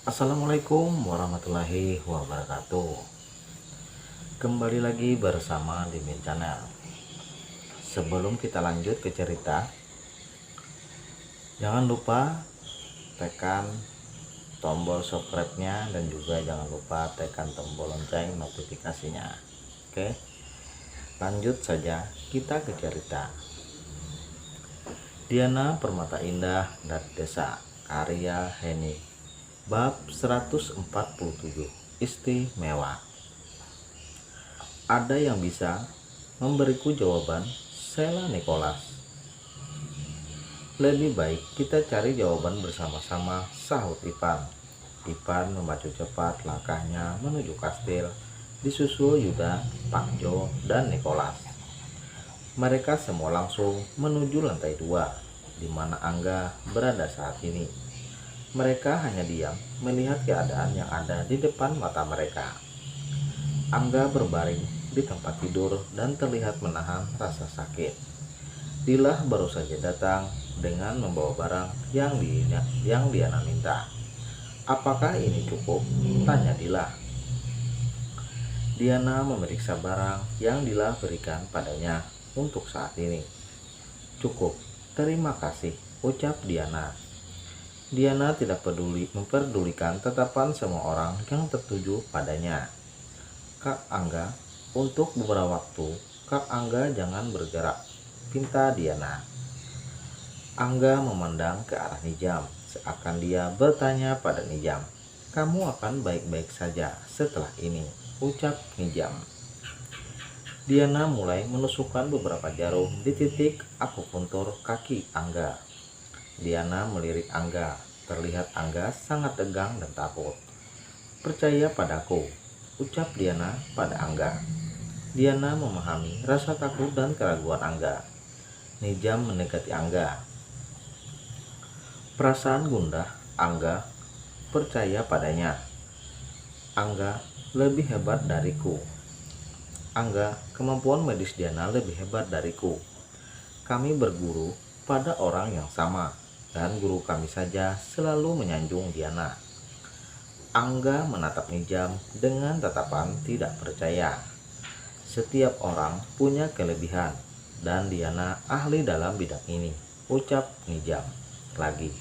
Assalamualaikum warahmatullahi wabarakatuh. Kembali lagi bersama Dimin Channel. Sebelum kita lanjut ke cerita, jangan lupa tekan tombol subscribe-nya dan juga jangan lupa tekan tombol lonceng notifikasinya. Oke, lanjut saja kita ke cerita. Diana Permata Indah dari Desa, karya Heni. Bab 147, istimewa. Ada yang bisa memberiku jawaban? Sela Nicholas. Lebih baik kita cari jawaban bersama-sama, sahut Ipan. Ipan memacu cepat langkahnya menuju kastil, disusul Yuda, Pak Jo, dan Nicholas. Mereka semua langsung menuju lantai 2, di mana Angga berada saat ini. Mereka hanya diam melihat keadaan yang ada di depan mata mereka. Angga berbaring di tempat tidur dan terlihat menahan rasa sakit. Dilah baru saja datang dengan membawa barang yang Diana minta. Apakah ini cukup? Tanya Dilah. Diana memeriksa barang yang Dilah berikan padanya untuk saat ini. Cukup, terima kasih, ucap Diana. Diana tidak memperdulikan tatapan semua orang yang tertuju padanya. Kak Angga, untuk beberapa waktu, Kak Angga jangan bergerak, pinta Diana. Angga memandang ke arah Nijam, seakan dia bertanya pada Nijam. Kamu akan baik-baik saja setelah ini, ucap Nijam. Diana mulai menusukkan beberapa jarum di titik akupuntur kaki Angga. Diana melirik Angga. Terlihat Angga sangat tegang dan takut. Percaya padaku, ucap Diana pada Angga. Diana memahami rasa takut dan keraguan Angga. Nijam mendekati Angga. Perasaan gundah Angga percaya padanya. Angga lebih hebat dariku. Angga, kemampuan medis Diana lebih hebat dariku. Kami berguru pada orang yang sama, dan guru kami saja selalu menyanjung Diana. Angga menatap Nijam dengan tatapan tidak percaya. Setiap orang punya kelebihan, dan Diana ahli dalam bidang ini, ucap Nijam. Lagi,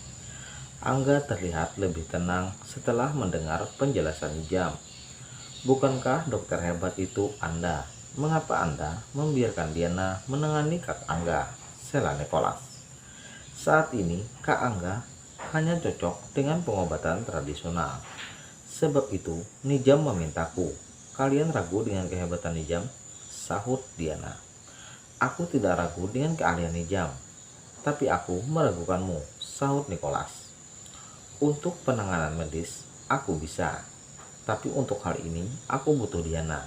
Angga terlihat lebih tenang setelah mendengar penjelasan Nijam. Bukankah dokter hebat itu Anda? Mengapa Anda membiarkan Diana menangani Kak Angga? Sela Nicholas. Saat ini Kak Angga hanya cocok dengan pengobatan tradisional. Sebab itu Nijam memintaku. Kalian ragu dengan kehebatan Nijam? Sahut Diana. Aku tidak ragu dengan keahlian Nijam, tapi aku meragukanmu, sahut Nicholas. Untuk penanganan medis aku bisa, tapi untuk hal ini aku butuh Diana.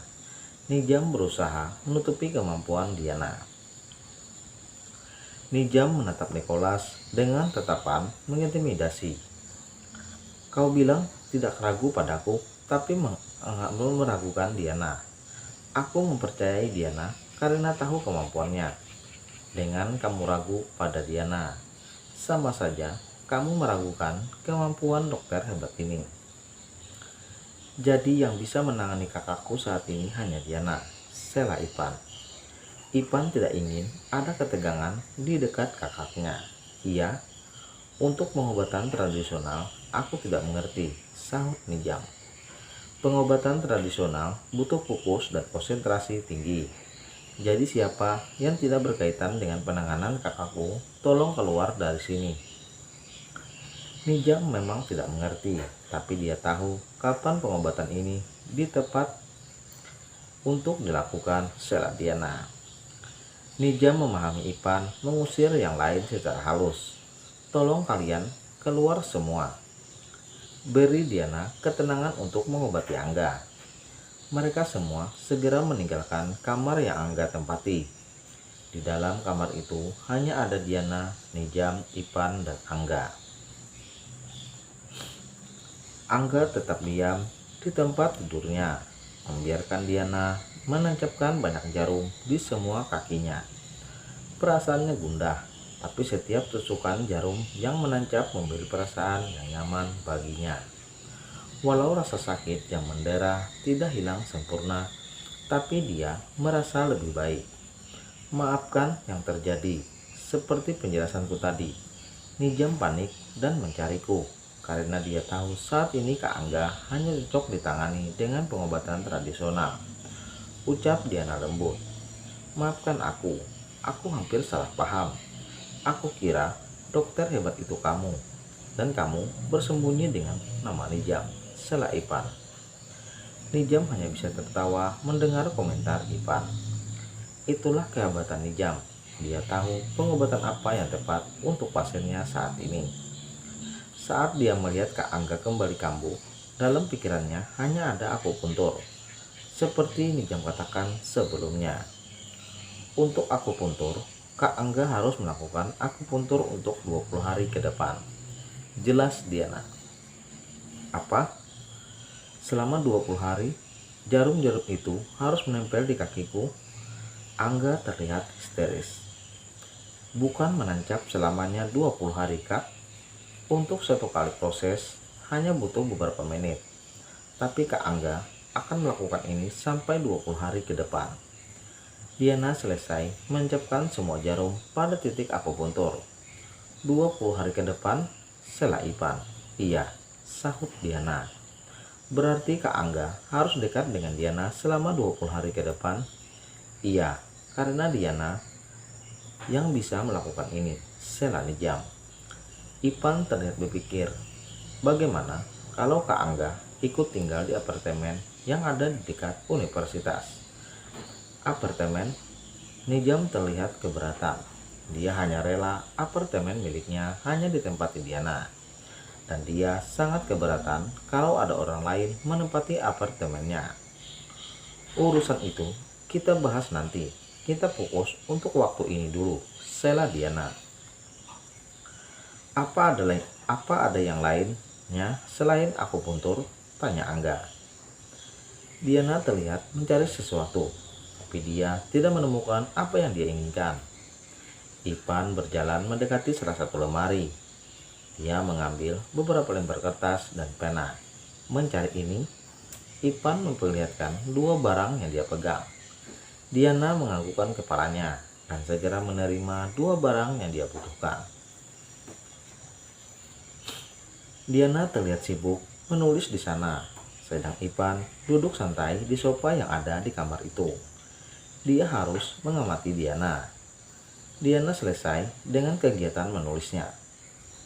Nijam berusaha menutupi kemampuan Diana. Nijam menatap Nicholas dengan tatapan mengintimidasi. Kau bilang tidak ragu padaku, tapi meragukan Diana. Aku mempercayai Diana karena tahu kemampuannya. Dengan kamu ragu pada Diana, sama saja kamu meragukan kemampuan dokter hebat ini. Jadi yang bisa menangani kakakku saat ini hanya Diana, sela Ipan. Ipan tidak ingin ada ketegangan di dekat kakaknya. Iya, untuk pengobatan tradisional aku tidak mengerti, sahut Nijam. Pengobatan tradisional butuh fokus dan konsentrasi tinggi. Jadi siapa yang tidak berkaitan dengan penanganan kakakku, tolong keluar dari sini. Nijam memang tidak mengerti, tapi dia tahu kapan pengobatan ini tepat untuk dilakukan, sela Diana. Nijam memahami Ipan mengusir yang lain secara halus. Tolong kalian keluar semua. Beri Diana ketenangan untuk mengobati Angga. Mereka semua segera meninggalkan kamar yang Angga tempati. Di dalam kamar itu hanya ada Diana, Nijam, Ipan, dan Angga. Angga tetap diam di tempat tidurnya, membiarkan Diana menancapkan banyak jarum di semua kakinya. Perasaannya gundah, tapi setiap tusukan jarum yang menancap memberi perasaan yang nyaman baginya. Walau rasa sakit yang mendera tidak hilang sempurna, tapi dia merasa lebih baik. Maafkan yang terjadi, seperti penjelasanku tadi. Nijam panik dan mencariku, karena dia tahu saat ini Kak Angga hanya cocok ditangani dengan pengobatan tradisional. Ucap Diana lembut. Maafkan aku hampir salah paham. Aku kira dokter hebat itu kamu, dan kamu bersembunyi dengan nama Nijam, sela Ipan. Nijam hanya bisa tertawa mendengar komentar Ipan. Itulah kehebatan Nijam. Dia tahu pengobatan apa yang tepat untuk pasiennya saat ini. Saat dia melihat Kak Angga kembali kambuh, dalam pikirannya hanya ada akupuntur. Seperti Nijam katakan sebelumnya. Untuk akupuntur, Kak Angga harus melakukan akupuntur untuk 20 hari ke depan. Jelas Diana. Apa? Selama 20 hari, jarum-jarum itu harus menempel di kakiku? Angga terlihat histeris. Bukan menancap selamanya 20 hari, Kak. Untuk satu kali proses, hanya butuh beberapa menit. Tapi Kak Angga akan melakukan ini sampai 20 hari ke depan. Diana selesai menancapkan semua jarum pada titik akupuntur. 20 hari ke depan, sela Ipan. Iya, sahut Diana. Berarti Kak Angga harus dekat dengan Diana selama 20 hari ke depan? Iya, karena Diana yang bisa melakukan ini, sela Nijam. Ipan terlihat berpikir, bagaimana kalau Kak Angga ikut tinggal di apartemen yang ada di dekat universitas? Apartemen? Nijam terlihat keberatan. Dia hanya rela apartemen miliknya hanya ditempati Diana. Dan dia sangat keberatan kalau ada orang lain menempati apartemennya. Urusan itu kita bahas nanti. Kita fokus untuk waktu ini dulu, sela Diana. Apa ada yang lainnya selain akupuntur? Tanya Angga. Diana terlihat mencari sesuatu, tapi dia tidak menemukan apa yang dia inginkan. Ipan berjalan mendekati salah satu lemari. Dia mengambil beberapa lembar kertas dan pena. Mencari ini, Ipan memperlihatkan dua barang yang dia pegang. Diana menganggukkan kepalanya dan segera menerima dua barang yang dia butuhkan. Diana terlihat sibuk menulis di sana, sedang Ipan duduk santai di sofa yang ada di kamar itu. Dia harus mengamati Diana. Diana selesai dengan kegiatan menulisnya.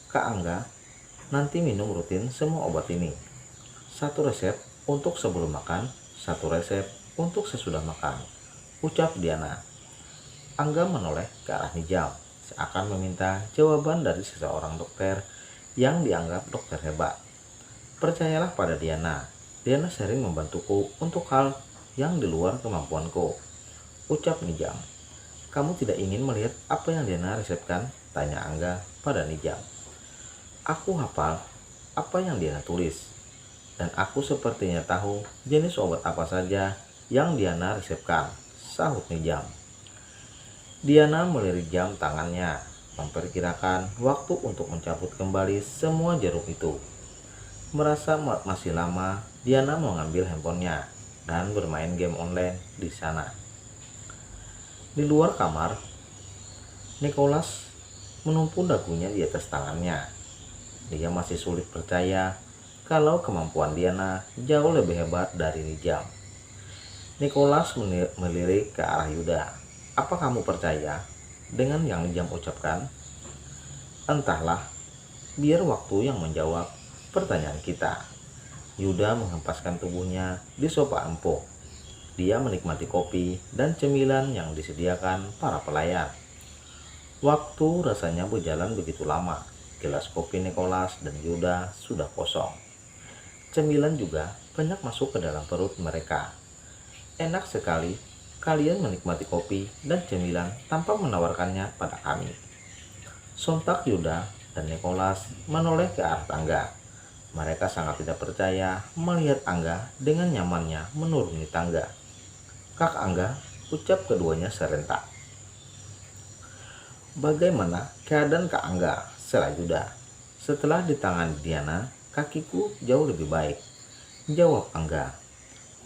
Kak Angga, nanti minum rutin semua obat ini. Satu resep untuk sebelum makan, satu resep untuk sesudah makan, ucap Diana. Angga menoleh ke arah Nijam, seakan meminta jawaban dari seseorang dokter yang dianggap dokter hebat. Percayalah pada Diana. Diana sering membantuku untuk hal yang di luar kemampuanku, ucap Nijam. Kamu tidak ingin melihat apa yang Diana resepkan? Tanya Angga pada Nijam. Aku hafal apa yang Diana tulis, dan aku sepertinya tahu jenis obat apa saja yang Diana resepkan, sahut Nijam. Diana melirik jam tangannya, memperkirakan waktu untuk mencabut kembali semua jarum itu. Merasa masih lama, Diana mengambil handphonenya dan bermain game online di sana. Di luar kamar, Nicholas menumpu dagunya di atas tangannya. Dia masih sulit percaya kalau kemampuan Diana jauh lebih hebat dari Nijam. Nicholas melirik ke arah Yuda. Apa kamu percaya dengan yang Nijam ucapkan? Entahlah, biar waktu yang menjawab pertanyaan kita. Yuda menghempaskan tubuhnya di sofa empuk. Dia menikmati kopi dan cemilan yang disediakan para pelayan. Waktu rasanya berjalan begitu lama. Gelas kopi Nicholas dan Yuda sudah kosong. Cemilan juga banyak masuk ke dalam perut mereka. Enak sekali kalian menikmati kopi dan cemilan tanpa menawarkannya pada kami. Sontak Yuda dan Nicholas menoleh ke arah tangga. Mereka sangat tidak percaya melihat Angga dengan nyamannya menuruni tangga. Kak Angga, ucap keduanya serentak. Bagaimana keadaan Kak Angga? Sela Yuda. Setelah di tangan Diana, kakiku jauh lebih baik. Jawab Angga.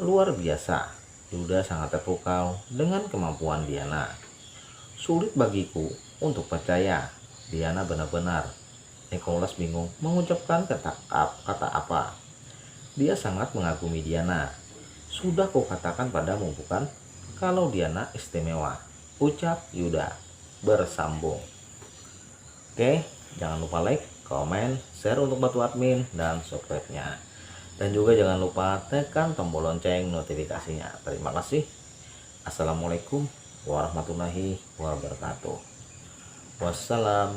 Luar biasa, Yuda sangat terpukau dengan kemampuan Diana. Sulit bagiku untuk percaya, Diana benar-benar. Nicholas bingung mengucapkan kata apa. Dia sangat mengagumi Diana. Sudah kukatakan padamu bukan, kalau Diana istimewa, ucap Yuda bersambung. Oke, jangan lupa like, komen, share untuk bantu admin, dan subscribe-nya. Dan juga jangan lupa tekan tombol lonceng notifikasinya. Terima kasih. Assalamualaikum warahmatullahi wabarakatuh. Wassalam.